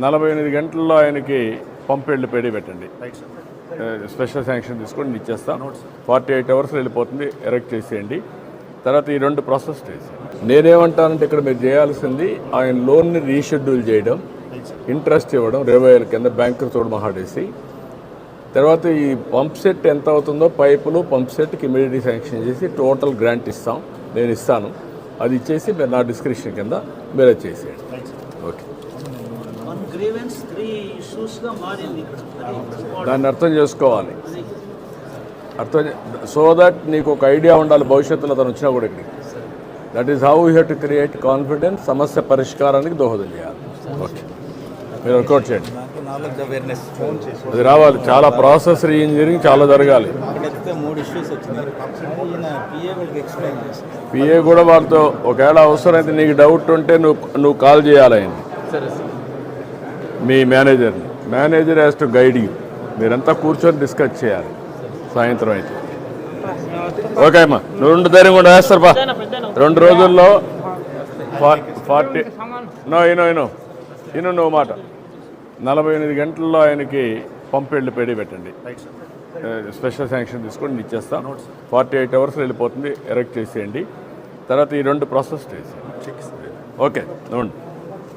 48 గంటల్లో ఆయనకి పంపు వెళ్ళి పేడి పెట్టండి. స్పెషల్ శాంక్షన్ తీసుకొని ఇచ్చేస్తాం. 48 అవర్స్ వెళ్ళిపోతుంది, ఎరెక్ట్ చేసేయండి. తర్వాత ఈ 2 ప్రాసెస్ చేసేయండి. నేనేమంటానంటే ఇక్కడ మీరు చేయాల్సింది ఆయన లోన్ని రీషెడ్యూల్ చేయడం, ఇంట్రెస్ట్ ఇవ్వడం 20,000 కింద బ్యాంకు తోడు మహాడేసి, తర్వాత ఈ పంప్ సెట్ ఎంత అవుతుందో పైపులు పంప్ సెట్కి ఇమీడియట్లీ శాంక్షన్ చేసి టోటల్ గ్రాంట్ ఇస్తాం. నేను ఇస్తాను, అది ఇచ్చేసి మీరు నా డిస్క్రిప్షన్ కింద మీరే చేసేయండి. ఓకే, దాన్ని అర్థం చేసుకోవాలి. సో దట్ నీకు ఒక ఐడియా ఉండాలి భవిష్యత్తులో తను వచ్చినా కూడా ఇక్కడికి. That is how you have to create confidence, సమస్య పరిష్కారానికి దోహదం చేయాలి. ఓకే, మీరు వర్కౌట్ చేయండి. అది రావాలి. చాలా ప్రాసెస్ రీఇంజనీరింగ్ చాలా జరగాలి. పిఏ కూడా వాళ్ళతో ఒకవేళ అవసరమైతే నీకు డౌట్ ఉంటే నువ్వు కాల్ చేయాలి అయింది మీ మేనేజర్ని. Manager has to guide you. మీరంతా కూర్చొని డిస్కస్ చేయాలి సాయంత్రం అయితే. ఓకే అమ్మా, నువ్వు 2 ధైర్యం కూడా వేస్తారు బా. 2 రోజుల్లో 40 నువ్వు మాట 48 గంటల్లో ఆయనకి పంపు వెళ్ళి పేడి పెట్టండి. స్పెషల్ శాంక్షన్ తీసుకొని ఇచ్చేస్తాం. 48 అవర్స్ వెళ్ళిపోతుంది, ఎరెక్ట్ చేసేయండి. తర్వాత ఈ 2 ప్రాసెస్ చేసేయండి. ఓకే, నువ్వు